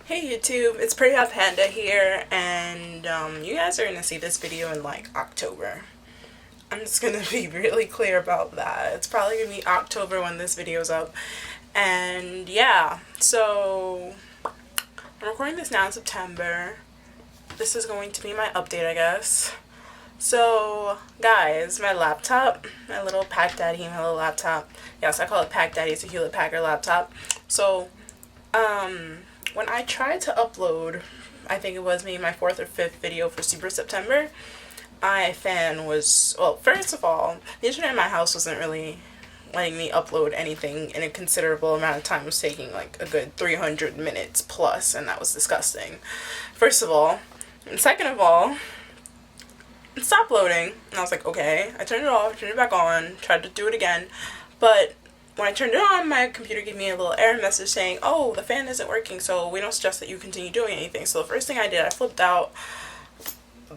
Hey YouTube, it's Pretty Hot Panda here, and you guys are gonna see this video in like October. I'm just gonna be really clear about that. It's probably gonna be October when this video's up. And yeah, so I'm recording this now in September. This is going to be my update, I guess. So guys, my laptop, my little Pack Daddy, my little laptop. Yes, I call it Pack Daddy. It's a Hewlett Packard laptop. So when I tried to upload, I think it was maybe my 4th or 5th video for Super September, my fan was, well, first of all, the internet in my house wasn't really letting me upload anything in a considerable amount of time. It was taking like a good 300 minutes plus, and that was disgusting. First of all. And second of all, it stopped loading, and I was like, okay. I turned it off, turned it back on, tried to do it again, but when I turned it on, my computer gave me a little error message saying, oh, the fan isn't working, so we don't suggest that you continue doing anything. So the first thing I did, I flipped out,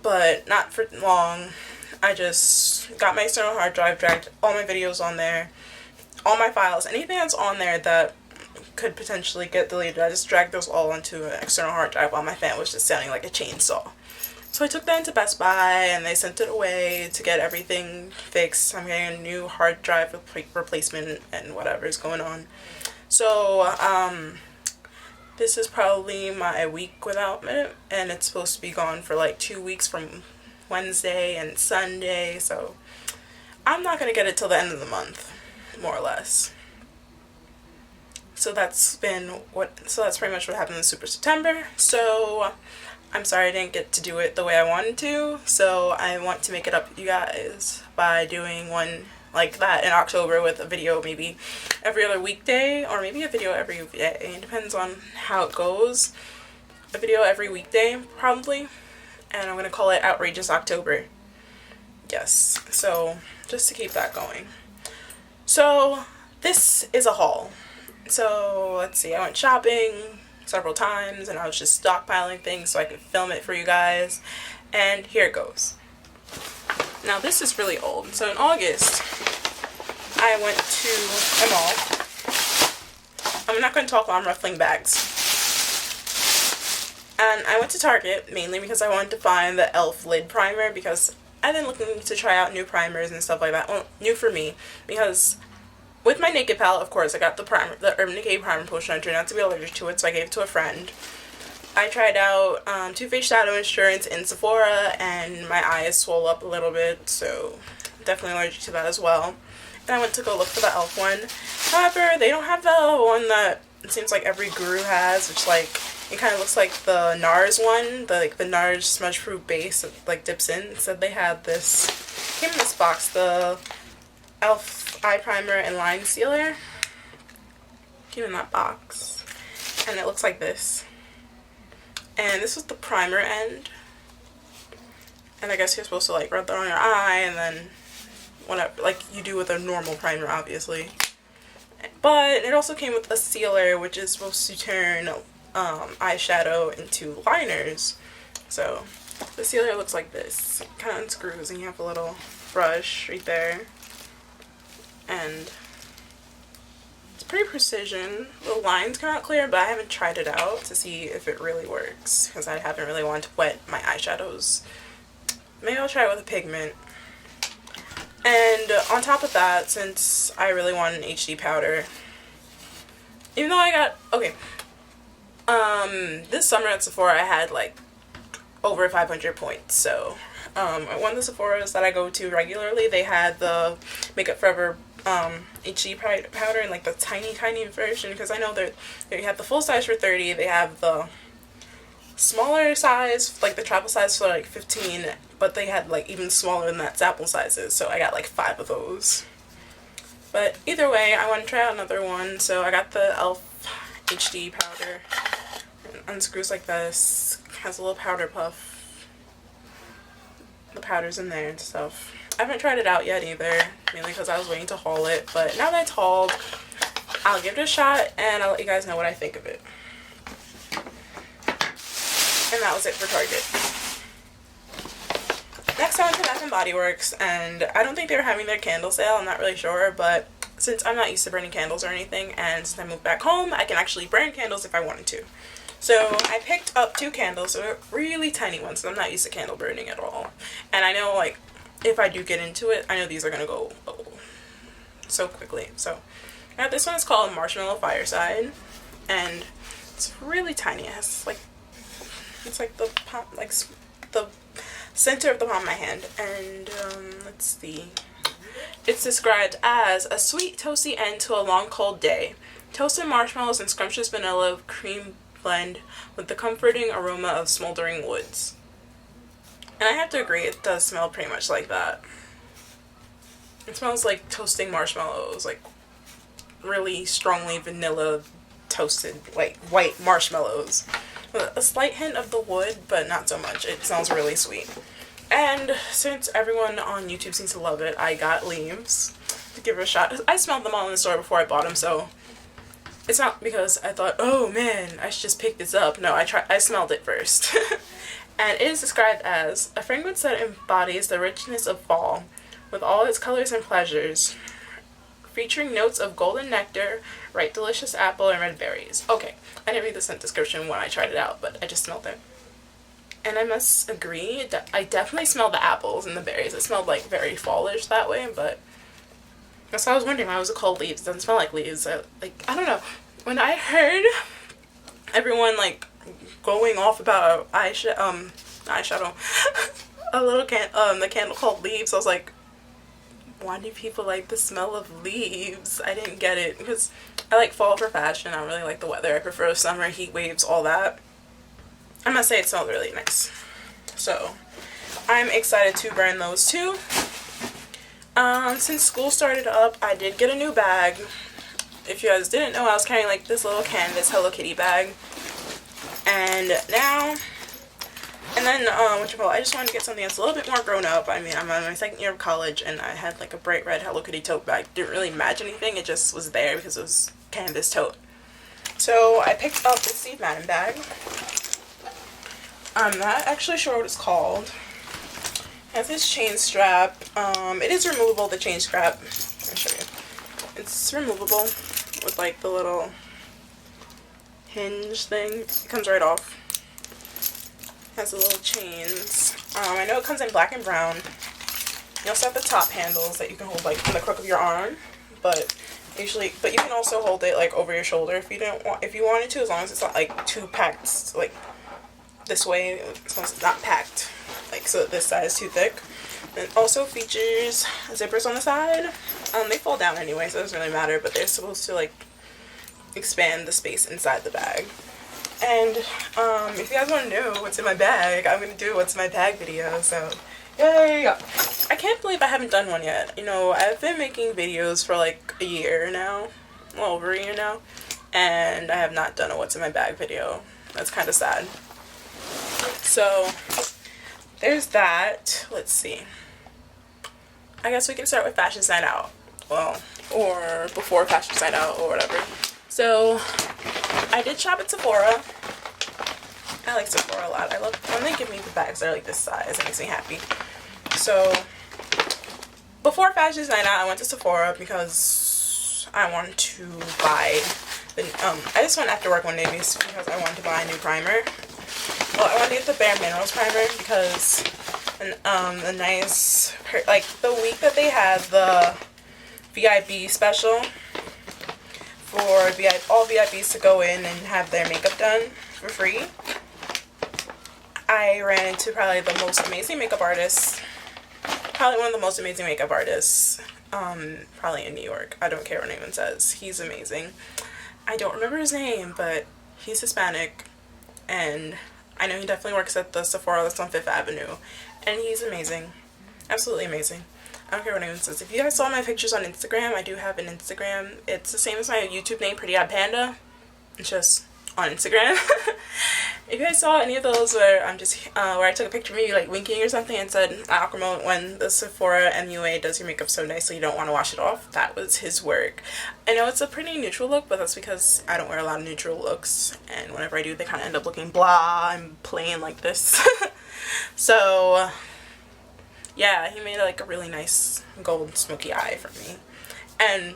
but not for long. I just got my external hard drive, dragged all my videos on there, all my files, anything that's on there that could potentially get deleted, I just dragged those all onto an external hard drive while my fan was just sounding like a chainsaw. So I took that into Best Buy, and they sent it away to get everything fixed. I'm getting a new hard drive replacement and whatever's going on. So, this is probably my week without it, and it's supposed to be gone for like 2 weeks from Wednesday and Sunday, so I'm not going to get it till the end of the month, more or less. So that's pretty much what happened in Super September. So I'm sorry I didn't get to do it the way I wanted to, so I want to make it up with you guys by doing one like that in October with a video maybe every other weekday, or maybe a video every day. It depends on how it goes. A video every weekday, probably. And I'm going to call it Outrageous October. Yes, so just to keep that going. So this is a haul. So let's see, I went shopping several times, and I was just stockpiling things so I could film it for you guys, and here it goes. Now this is really old. So in August I went to a mall. I'm not going to talk while I'm ruffling bags. And I went to Target mainly because I wanted to find the e.l.f. lid primer, because I've been looking to try out new primers and stuff like that. Well, new for me, because with my Naked palette, of course, I got the primer, the Urban Decay primer potion. I turned out to be allergic to it, so I gave it to a friend. I tried out Too Faced Shadow Insurance in Sephora, and my eyes swole up a little bit, so definitely allergic to that as well. And I went to go look for the e.l.f. one. However, they don't have the one that it seems like every guru has, which like it kind of looks like the NARS one, the NARS smudge proof base that like dips in. Instead, they had this, came in this box, the e.l.f. eye primer and line sealer. Came in that box, and it looks like this. And this was the primer end, and I guess you're supposed to like rub that on your eye, and then whatever, like you do with a normal primer, obviously. But it also came with a sealer, which is supposed to turn eyeshadow into liners. So the sealer looks like this. It kind of unscrews, and you have a little brush right there. And it's pretty precision. The lines come out clear, but I haven't tried it out to see if it really works, because I haven't really wanted to wet my eyeshadows. Maybe I'll try it with a pigment. And on top of that, since I really want an HD powder, even though I got, okay, this summer at Sephora I had like over 500 points, so one of the Sephoras that I go to regularly, they had the Makeup Forever HD powder in like the tiny version, because I know they have the full size for 30, they have the smaller size, like the travel size for like 15, but they had like even smaller than that sample sizes, so I got like 5 of those. But either way, I want to try out another one, so I got the e.l.f. HD powder. It unscrews like this, has a little powder puff, the powder's in there and stuff. I haven't tried it out yet either, mainly because I was waiting to haul it, but now that it's hauled, I'll give it a shot, and I'll let you guys know what I think of it. And that was it for Target. Next I went to Bath & Body Works, and I don't think they were having their candle sale, I'm not really sure, but since I'm not used to burning candles or anything, and since I moved back home, I can actually burn candles if I wanted to. So I picked up 2 candles. They're really tiny ones. I'm not used to candle burning at all. And I know, like, if I do get into it, I know these are gonna go so quickly. So now this one is called Marshmallow Fireside, and it's really tiny. It has like, it's like the palm, like the center of the palm of my hand. And let's see. It's described as a sweet, toasty end to a long, cold day. Toasted marshmallows and scrumptious vanilla cream blend with the comforting aroma of smoldering woods. And I have to agree, it does smell pretty much like that. It smells like toasting marshmallows, like really strongly vanilla toasted, like white marshmallows. With a slight hint of the wood, but not so much. It smells really sweet. And since everyone on YouTube seems to love it, I got leaves to give it a shot. I smelled them all in the store before I bought them, so it's not because I thought, oh man, I should just pick this up. No, I smelled it first. And it is described as a fragrance that embodies the richness of fall, with all its colors and pleasures, featuring notes of golden nectar, ripe delicious apple, and red berries. Okay, I didn't read the scent description when I tried it out, but I just smelled it. And I must agree, I definitely smelled the apples and the berries. It smelled like very fallish that way, but that's why I was wondering why was it called leaves. It doesn't smell like leaves. I don't know. When I heard everyone like going off about eyeshadow, a little the candle called Leaves, I was like, why do people like the smell of leaves? I didn't get it, because I like fall for fashion. I don't really like the weather. I prefer summer, heat waves, all that. I must say it smells really nice. So I'm excited to burn those too. Since school started up, I did get a new bag. If you guys didn't know, I was carrying like this little canvas Hello Kitty bag. And now, and then, I just wanted to get something that's a little bit more grown up. I mean, I'm on my 2nd year of college, and I had like a bright red Hello Kitty tote bag. Didn't really match anything, it just was there because it was canvas tote. So I picked up this Steve Madden bag. I'm not actually sure what it's called. It has this chain strap. It is removable, the chain strap. I'll show you. It's removable with like the little hinge thing. It comes right off. It has the little chains. I know it comes in black and brown. You also have the top handles that you can hold like in the crook of your arm, but you can also hold it like over your shoulder if you wanted to, as long as it's not like too packed, like this way, as long as it's not packed like so that this side is too thick. And it also features zippers on the side. They fall down anyway, so it doesn't really matter, but they're supposed to like expand the space inside the bag. And if you guys want to know what's in my bag, I'm going to do a what's in my bag video, so yay! I can't believe I haven't done one yet. You know, I've been making videos for like a year now, well over a year now, and I have not done a what's in my bag video. That's kind of sad. So there's that. Let's see. I guess we can start with Fashion Night Out. Well, or before Fashion Night Out or whatever. So I did shop at Sephora. I like Sephora a lot. I love when they give me the bags that are like this size. It makes me happy. So before Fashion Night Out, I went to Sephora because I wanted to buy the, I just went after work one day because I wanted to buy a new primer. Well, I wanted to get the Bare Minerals primer because the nice, like the week that they had the VIB special for all VIPs to go in and have their makeup done for free, I ran into probably the most amazing makeup artist, probably one of the most amazing makeup artists, probably in New York. I don't care what anyone says. He's amazing. I don't remember his name, but he's Hispanic, and I know he definitely works at the Sephora that's on 5th Avenue, and he's amazing. Absolutely amazing. I don't care what anyone says. If you guys saw my pictures on Instagram, I do have an Instagram. It's the same as my YouTube name, Pretty Odd Panda. It's just on Instagram. If you guys saw any of those where where I took a picture of me like winking or something and said, I'll promote when the Sephora MUA does your makeup so nicely you don't want to wash it off, that was his work. I know it's a pretty neutral look, but that's because I don't wear a lot of neutral looks, and whenever I do, they kind of end up looking blah and plain like this. So yeah, he made like a really nice gold smoky eye for me. And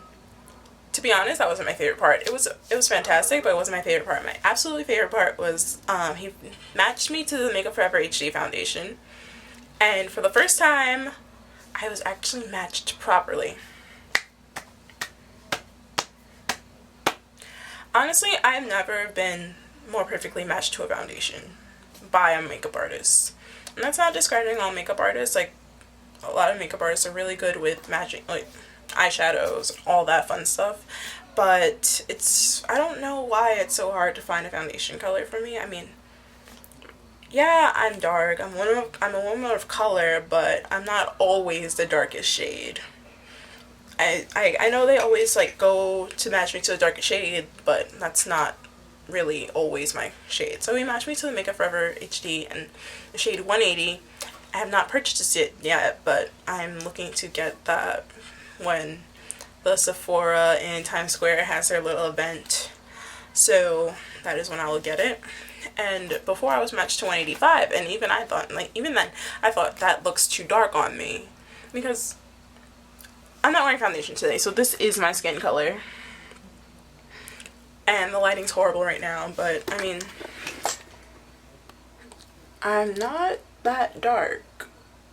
to be honest, that wasn't my favorite part. It was fantastic, but it wasn't my favorite part. My absolutely favorite part was he matched me to the Makeup Forever HD foundation, and for the first time, I was actually matched properly. Honestly, I've never been more perfectly matched to a foundation by a makeup artist. And that's not discrediting all makeup artists. Like, a lot of makeup artists are really good with matching, like, eyeshadows, all that fun stuff. But I don't know why it's so hard to find a foundation color for me. I mean, yeah, I'm dark. I'm a woman of color, but I'm not always the darkest shade. I know they always like go to match me to the darkest shade, but that's not really always my shade. So he matched me to the Makeup Forever HD and the shade 180. I have not purchased it yet, but I'm looking to get that when the Sephora in Times Square has their little event. So that is when I will get it. And before I was matched to 185, and even then I thought that looks too dark on me, because I'm not wearing foundation today, so this is my skin color. And the lighting's horrible right now, but I mean, I'm not that dark.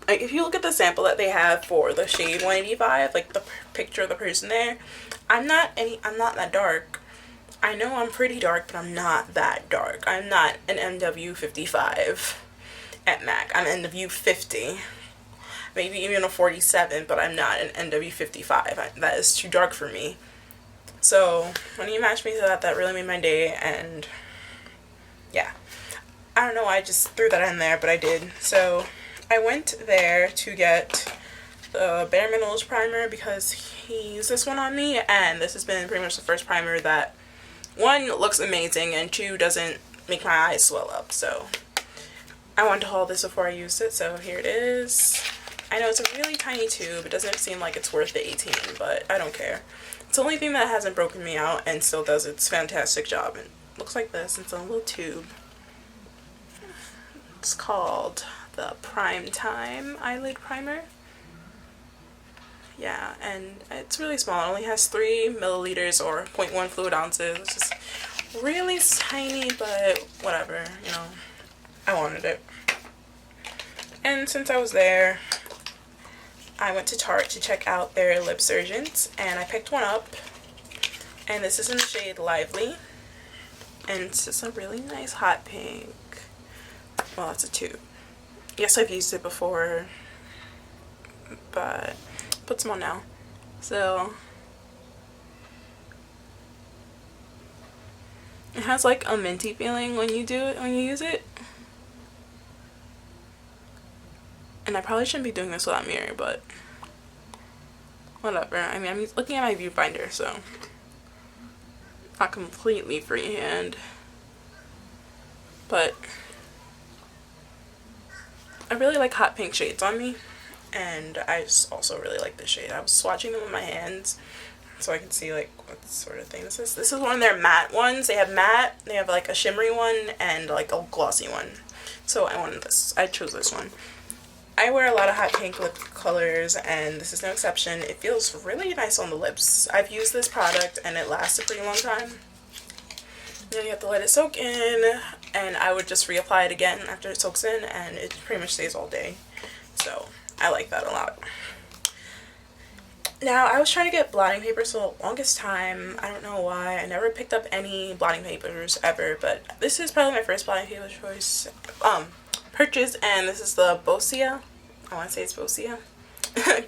Like, if you look at the sample that they have for the shade 185, like the picture of the person there, I'm not that dark. I know I'm pretty dark, but I'm not that dark. I'm not an MW55 at MAC. I'm NW 50. Maybe even a 47, but I'm not an NW55. That is too dark for me. So when you matched me to that, that really made my day, and yeah. I don't know why I just threw that in there, but I did. So I went there to get the Bare Minerals primer because he used this one on me, and this has been pretty much the first primer that, one, looks amazing, and two, doesn't make my eyes swell up. So I wanted to haul this before I used it, so here it is. I know it's a really tiny tube. It doesn't seem like it's worth the 18, but I don't care. It's the only thing that hasn't broken me out and still does its fantastic job. It looks like this. It's a little tube. It's called the Prime Time Eyelid Primer. Yeah, and it's really small. It only has 3 milliliters or 0.1 fluid ounces. It's just really tiny, but whatever, you know. I wanted it. And since I was there, I went to Tarte to check out their lip surgeons, and I picked one up. And this is in the shade Lively. And it's just a really nice hot pink. Well, that's a tube. Yes, I've used it before, but put some on now. So it has like a minty feeling when you use it. And I probably shouldn't be doing this without a mirror, but whatever. I mean, I'm looking at my viewfinder, so not completely freehand, but I really like hot pink shades on me, and I just also really like this shade. I was swatching them with my hands so I can see like what sort of thing this is. This is one of their matte ones. They have matte, they have like a shimmery one, and like a glossy one. So I wanted this. I chose this one. I wear a lot of hot pink lip colors, and this is no exception. It feels really nice on the lips. I've used this product and it lasts a pretty long time. Then you have to let it soak in, and I would just reapply it again after it soaks in, and it pretty much stays all day. So I like that a lot. Now, I was trying to get blotting papers for the longest time. I don't know why. I never picked up any blotting papers ever, but this is probably my first blotting paper choice purchase, and this is the Bosia. I want to say it's Bosia.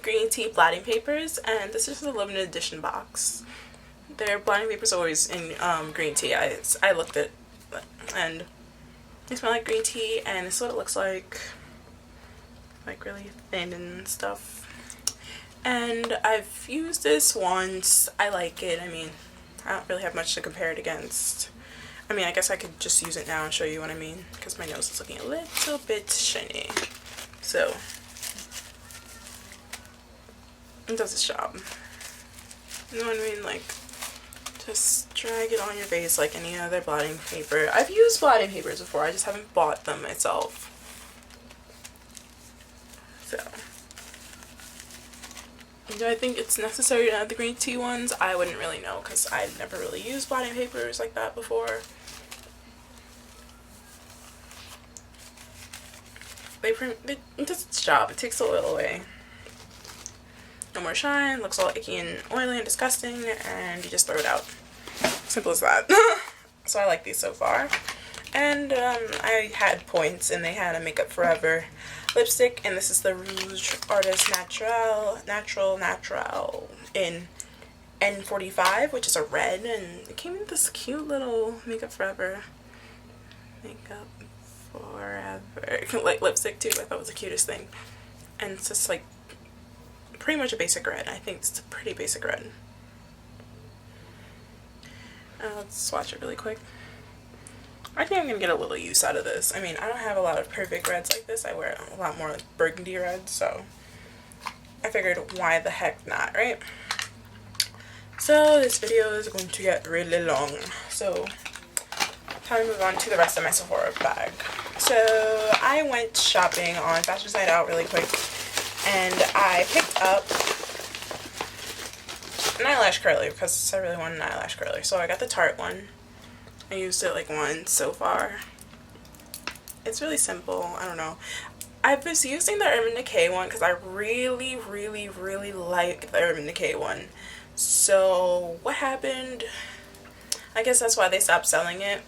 Green tea blotting papers, and this is the limited edition box. Their blotting papers are always in green tea. I looked at it, and they smell like green tea, and this is what it looks like really thin and stuff. And I've used this once. I like it. I mean, I don't really have much to compare it against. I mean, I guess I could just use it now and show you what I mean, because my nose is looking a little bit shiny. So it does its job. You know what I mean? Like, just drag it on your face like any other blotting paper. I've used blotting papers before, I just haven't bought them myself. So Do I think it's necessary to have the green tea ones? I wouldn't really know because I've never really used blotting papers like that before. It does its job. It takes the oil away. No more shine. Looks all icky and oily and disgusting, and you just throw it out. Simple as that. So I like these so far. And I had points, and they had a Makeup Forever lipstick, and this is the Rouge Artist Natural in N45, which is a red, and it came in this cute little Makeup Forever like lipstick too. I thought it was the cutest thing, and it's just like pretty much a basic red. I think it's a pretty basic red. Let's swatch it really quick. I think I'm gonna get a little use out of this. I mean, I don't have a lot of perfect reds like this. I wear a lot more like burgundy reds, so I figured why the heck not, right? So this video is going to get really long, so time to move on to the rest of my Sephora bag. So I went shopping on Fashion Night Out really quick, and I picked up an eyelash curler because I really wanted an eyelash curler. So I got the Tarte one. I used it like once so far. It's really simple. I don't know. I was using the Urban Decay one because I really like the Urban Decay one. So what happened? I guess that's why they stopped selling it.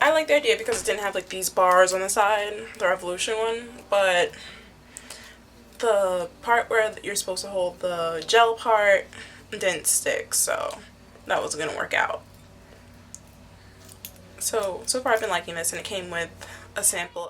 I like the idea because it didn't have like these bars on the side, the Revolution one, but the part where you're supposed to hold the gel part didn't stick, so that wasn't gonna work out. So far I've been liking this, and it came with a sample